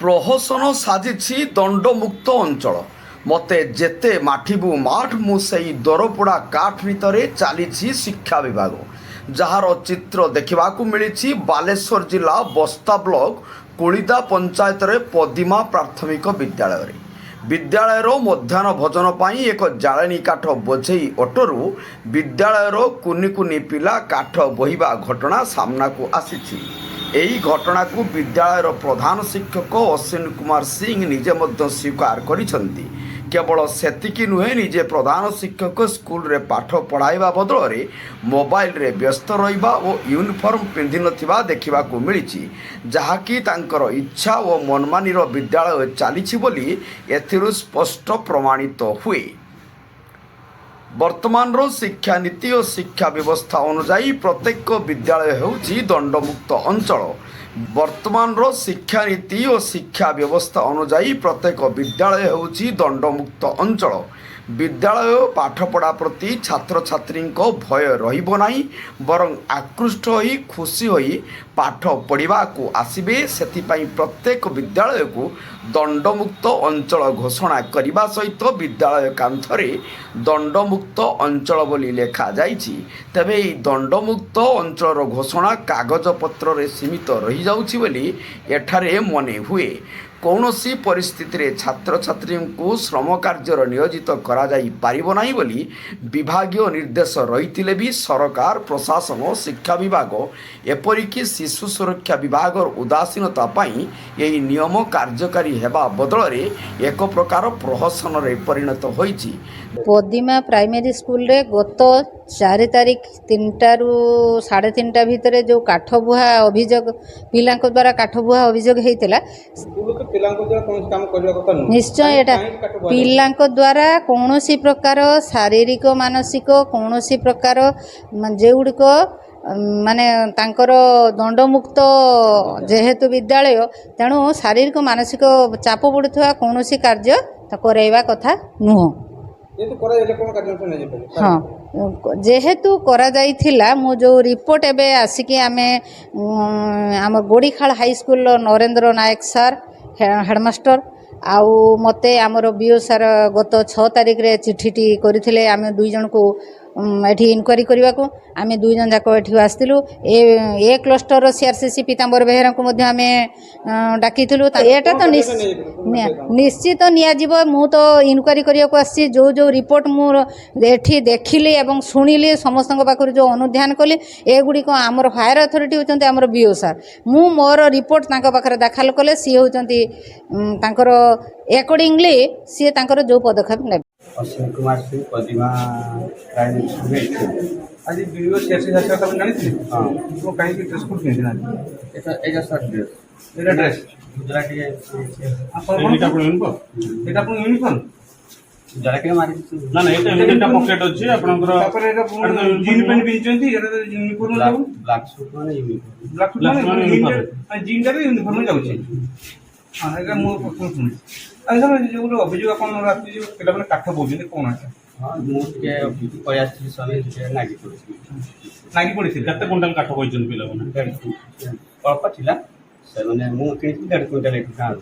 ପ୍ରହସନ ସାଜିଛି ଦଣ୍ଡମୁକ୍ତ ଅଞ୍ଚଳ। ମୋତେ ଯେତେ ମାଠିବୁ ମାଠ ମୁଁ ସେଇ ଦରପୋଡ଼ା କାଠ ଭିତରେ ଚାଲିଛି ଶିକ୍ଷା ବିଭାଗ, ଯାହାର ଚିତ୍ର ଦେଖିବାକୁ ମିଳିଛି ବାଲେଶ୍ୱର ଜିଲ୍ଲା ବସ୍ତା ବ୍ଲକ କୁଳିଦା ପଞ୍ଚାୟତରେ ପଦିମା ପ୍ରାଥମିକ ବିଦ୍ୟାଳୟରେ। ବିଦ୍ୟାଳୟର ମଧ୍ୟାହ୍ନ ଭୋଜନ ପାଇଁ ଏକ ଜାଳେଣୀ କାଠ ବୋଝେଇ ଅଟୋରୁ ବିଦ୍ୟାଳୟର କୁନି କୁନି ପିଲା କାଠ ବୋହିବା ଘଟଣା ସାମ୍ନାକୁ ଆସିଛି। ଏହି ଘଟଣାକୁ ବିଦ୍ୟାଳୟର ପ୍ରଧାନ ଶିକ୍ଷକ ଅଶ୍ୱିନ କୁମାର ସିଂ ନିଜେ ମଧ୍ୟ ସ୍ୱୀକାର କରିଛନ୍ତି। କେବଳ ସେତିକି ନୁହେଁ, ନିଜେ ପ୍ରଧାନ ଶିକ୍ଷକ ସ୍କୁଲରେ ପାଠ ପଢ଼ାଇବା ବଦଳରେ ମୋବାଇଲରେ ବ୍ୟସ୍ତ ରହିବା ଓ ୟୁନିଫର୍ମ ପିନ୍ଧିନଥିବା ଦେଖିବାକୁ ମିଳିଛି, ଯାହାକି ତାଙ୍କର ଇଚ୍ଛା ଓ ମନମାନିର ବିଦ୍ୟାଳୟ ଚାଲିଛି ବୋଲି ଏଥିରୁ ସ୍ପଷ୍ଟ ପ୍ରମାଣିତ ହୁଏ। ବର୍ତ୍ତମାନର ଶିକ୍ଷାନୀତି ଓ ଶିକ୍ଷା ବ୍ୟବସ୍ଥା ଅନୁଯାୟୀ ପ୍ରତ୍ୟେକ ବିଦ୍ୟାଳୟ ହେଉଛି ଦଣ୍ଡମୁକ୍ତ ଅଞ୍ଚଳ। ବର୍ତ୍ତମାନର ଶିକ୍ଷାନୀତି ଓ ଶିକ୍ଷା ବ୍ୟବସ୍ଥା ଅନୁଯାୟୀ ପ୍ରତ୍ୟେକ ବିଦ୍ୟାଳୟ ହେଉଛି ଦଣ୍ଡମୁକ୍ତ ଅଞ୍ଚଳ। ବିଦ୍ୟାଳୟ ପାଠପଢ଼ା ପ୍ରତି ଛାତ୍ରଛାତ୍ରୀଙ୍କ ଭୟ ରହିବ ନାହିଁ, ବରଂ ଆକୃଷ୍ଟ ହୋଇ ଖୁସି ହୋଇ ପାଠ ପଢ଼ିବାକୁ ଆସିବେ। ସେଥିପାଇଁ ପ୍ରତ୍ୟେକ ବିଦ୍ୟାଳୟକୁ ଦଣ୍ଡମୁକ୍ତ ଅଞ୍ଚଳ ଘୋଷଣା କରିବା ସହିତ ବିଦ୍ୟାଳୟ କାନ୍ଥରେ ଦଣ୍ଡମୁକ୍ତ ଅଞ୍ଚଳ ବୋଲି ଲେଖାଯାଇଛି। ତେବେ ଏହି ଦଣ୍ଡମୁକ୍ତ ଅଞ୍ଚଳର ଘୋଷଣା କାଗଜପତ୍ରରେ ସୀମିତ ରହିଯାଉଛି ବୋଲି ଏଠାରେ ମନେ ହୁଏ। କୌଣସି ପରିସ୍ଥିତିରେ ଛାତ୍ରଛାତ୍ରୀଙ୍କୁ ଶ୍ରମ କାର୍ଯ୍ୟରେ ନିୟୋଜିତ କରାଯାଇପାରିବ ନାହିଁ ବୋଲି ବିଭାଗୀୟ ନିର୍ଦ୍ଦେଶ ରହିଥିଲେ ବି ସରକାର, ପ୍ରଶାସନ, ଶିକ୍ଷା ବିଭାଗ ଏପରିକି ଶିଶୁ ସୁରକ୍ଷା ବିଭାଗର ଉଦାସୀନତା ପାଇଁ ଏହି ନିୟମ କାର୍ଯ୍ୟକାରୀ ହେବା ବଦଳରେ ଏକ ପ୍ରକାର ପ୍ରହସନରେ ପରିଣତ ହୋଇଛି। ପଦିମା ପ୍ରାଇମେରୀ ସ୍କୁଲରେ ଗତ 4 ତାରିଖ 3ଟାରୁ 3:30 ଭିତରେ ଯେଉଁ କାଠ ବୁହା ଅଭିଯୋଗ, ପିଲାଙ୍କ ଦ୍ୱାରା କାଠ ବୁହା ଅଭିଯୋଗ ହେଇଥିଲା, ନିଶ୍ଚୟ ଏଇଟା ପିଲାଙ୍କ ଦ୍ୱାରା କୌଣସି ପ୍ରକାର ଶାରୀରିକ ମାନସିକ କୌଣସି ପ୍ରକାର ଯେଉଁଗୁଡ଼ିକ ମାନେ ତାଙ୍କର ଦଣ୍ଡମୁକ୍ତ ଯେହେତୁ ବିଦ୍ୟାଳୟ, ତେଣୁ ଶାରୀରିକ ମାନସିକ ଚାପ ପଡ଼ୁଥିବା କୌଣସି କାର୍ଯ୍ୟ କରାଇବା କଥା ନୁହଁ। ହଁ, ଯେହେତୁ କରାଯାଇଥିଲା, ମୁଁ ଯେଉଁ ରିପୋର୍ଟ ଏବେ ଆସିକି ଆମେ ଆମ ଗୋଡ଼ିଖାଳ ହାଇସ୍କୁଲର ନରେନ୍ଦ୍ର ନାୟକ ସାର୍ ହେଡ଼ମାଷ୍ଟର ଆଉ ମୋତେ ଆମର ବିଓ ସାର୍ ଗତ 6 ତାରିଖରେ ଚିଠିଟି କରିଥିଲେ ଆମେ 2 ଜଣଙ୍କୁ ଏଠି ଇନକ୍ୱାରି କରିବାକୁ। ଆମେ 2 ଜଣ ଯାକ ଏଠିକୁ ଆସିଥିଲୁ। ଏ କ୍ଲଷ୍ଟରର ସିଆର୍ସିସି ପୀତାମ୍ବର ବେହେରାଙ୍କୁ ମଧ୍ୟ ଆମେ ଡାକିଥିଲୁ। ଏଇଟା ତ ନିଶ୍ଚିତ ନିଆଯିବ। ମୁଁ ତ ଇନକ୍ୱାରି କରିବାକୁ ଆସିଛି। ଯେଉଁ ରିପୋର୍ଟ ମୁଁ ଏଠି ଦେଖିଲି ଏବଂ ଶୁଣିଲି, ସମସ୍ତଙ୍କ ପାଖରୁ ଯେଉଁ ଅନୁଧ୍ୟାନ କଲି, ଏଗୁଡ଼ିକ ଆମର ହାୟର ଅଥରିଟି ହେଉଛନ୍ତି ଆମର ବିଓ ସାର୍। ମୁଁ ମୋର ରିପୋର୍ଟ ତାଙ୍କ ପାଖରେ ଦାଖଲ କଲେ, ସିଏ ହେଉଛନ୍ତି ତାଙ୍କର ଆକର୍ଡ଼ିଂଲି ସିଏ ତାଙ୍କର ଯେଉଁ ପଦକ୍ଷେପ ନେବେ। ଅଶ୍ୱିନ କୁମାର ସିଂ, ପଦିମା ପ୍ରାଇମେରୀ ସ୍କୁଲରେ आज वीडियो शेयर से जाकर आप जानी थी। हाँ, वो कहीं की ड्रेस कोड पहनना এটা শর্ট ড্রেস, एटा ड्रेस গুজরাটি आपण एटा आपण यूनिफॉर्म যারা কে মারি না না এটা এমনিটা পকেট আছে আপনাদের তারপরে এটা জিন প্যান্ট পিনচନ୍ତି এটা यूनिफॉर्म যাও ব্ল্যাক স্যুট মানে ইউনিফর্ম, ব্ল্যাক মানে জিনটা यूनिफॉर्म যাଉଛି। हां एटा मो प्रश्न सुन अच्छा जो अभियोग आपण राति जो केला माने काठ बोलते कोन আছে। ହଁ ମୁଁ ଟିକେ କହି ଆସିଥିଲି ସରି ଟିକେ ନାଗି ପଡ଼ିଛି। ନାଗି ପଡ଼ିছিল କେତେ କୁଇଣ୍ଟାଲ କାଠ କହିଛନ୍ତି ପିଲାମାନେ? ଅଳ୍ପ ଥିଲା, ସେମାନେ ମୁଁ କିଣିଥିଲି 1.5 କୁଇଣ୍ଟାଲ ଏଠି ଗାଁରୁ।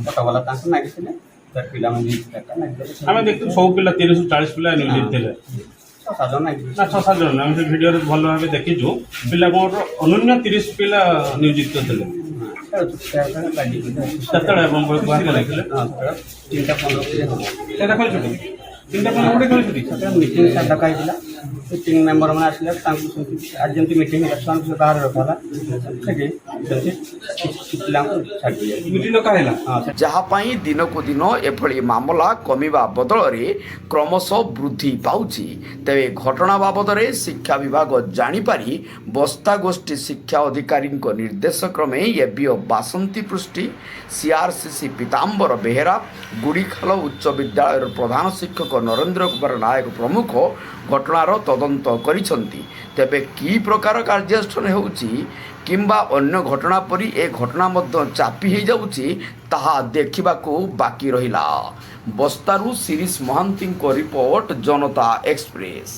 ଅଟୋବାଲା ତାଙ୍କୁ ନାଗିଥିଲେ, ତାର ପିଲାମାନେ ନାଗିଥିଲେ। ଆମେ ଦେଖୁ ସବୁ ପିଲା 30-40 ପିଲା ନିୟୋଜିତ ଥିଲେ। 6-7 ଜଣ ନାଗିଥିଲେ। ନା 6-7 ଜଣ ଆମେ ସେ ଭିଡ଼ିଓରେ ଭଲ ଭାବେ ଦେଖିଛୁ। ପିଲାଙ୍କର ଅନନ୍ୟ 30 ପିଲା ନିୟୋଜିତ ଥିଲେ। ସେତେବେଳେ ଏବଂ ଲାଗିଥିଲେ 3ଟା 15 ସେଟା କହିଛୁ 3ଟା 15 ଗୋଟେ କହିଛୁ ମିଟିଂ ସାର୍ ଡକା ହେଇଥିଲା। ମିଟିଂ ମେମ୍ବର ମାନେ ଆସିଲେ, ତାଙ୍କୁ ଆଜି ଯେମିତି ମିଟିଂ ହେଲା ଛୁଆଙ୍କୁ ସେ ବାହାରେ ରଖାହେଲା, ସେଠି ସେମିତି ପିଲାଙ୍କୁ ଛାଡ଼ି ମିଟିଂ ଡକା ହେଲା। ଯାହା ପାଇଁ ଦିନକୁ ଦିନ ଏଭଳି ମାମଲା କମିବା ବଦଳରେ କ୍ରମଶଃ ବୃଦ୍ଧି ପାଉଛି। ତେବେ ଘଟଣା ବାବଦରେ ଶିକ୍ଷା ବିଭାଗ ଜାଣିପାରି ବସ୍ତା ଗୋଷ୍ଠୀ ଶିକ୍ଷା ଅଧିକାରୀଙ୍କ ନିର୍ଦ୍ଦେଶ କ୍ରମେ ଏବିଓ ବାସନ୍ତୀ ପୃଷ୍ଟି, ସିଆର୍ସିସି ପୀତାମ୍ବର ବେହେରା, ଗୁଡ଼ିଖାଲ ଉଚ୍ଚ ବିଦ୍ୟାଳୟର ପ୍ରଧାନ ଶିକ୍ଷକ ନରେନ୍ଦ୍ର କୁମାର ନାୟକ ପ୍ରମୁଖ ଘଟଣାର ତଦନ୍ତ କରିଛନ୍ତି। ତେବେ କି ପ୍ରକାର କାର୍ଯ୍ୟାନୁଷ୍ଠାନ ହେଉଛି କିମ୍ବା ଅନ୍ୟ ଘଟଣା ପରି ଏ ଘଟଣା ମଧ୍ୟ ଚାପି ହୋଇଯାଉଛି, ତାହା ଦେଖିବାକୁ ବାକି ରହିଲା। ବସ୍ତାରୁ ଶିରିଷ ମହାନ୍ତିଙ୍କ ରିପୋର୍ଟ, ଜନତା ଏକ୍ସପ୍ରେସ୍।